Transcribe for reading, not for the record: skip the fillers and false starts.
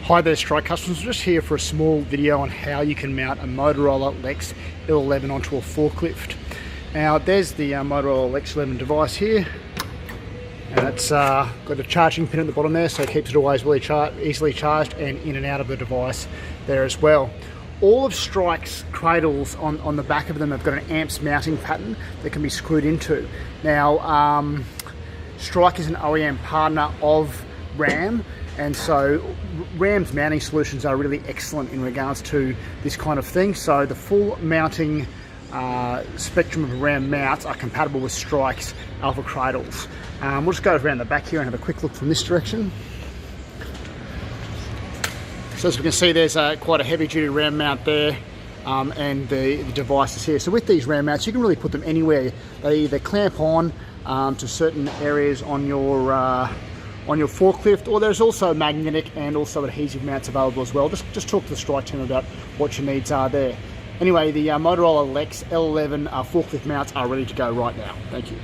Hi there Strike customers, just here for a small video on how you can mount a Motorola Lex L11 onto a forklift. Now there's the Motorola Lex L11 device here, and it's got a charging pin at the bottom there, so it keeps it always really easily charged and in and out of the device there as well. All of Strike's cradles on the back of them have got an amps mounting pattern that can be screwed into. Now Strike is an OEM partner of RAM, and so RAM's mounting solutions are really excellent in regards to this kind of thing. So the full mounting spectrum of RAM mounts are compatible with Strike's Alpha cradles. We'll just go around the back here and have a quick look from this direction. So as we can see, there's quite a heavy duty RAM mount there, and the device is here. So with these RAM mounts, you can really put them anywhere. They either clamp on to certain areas on your forklift, or there's also magnetic and also adhesive mounts available as well. Just talk to the Strike team about what your needs are there. Anyway, the Motorola Lex L11 forklift mounts are ready to go right now. Thank you.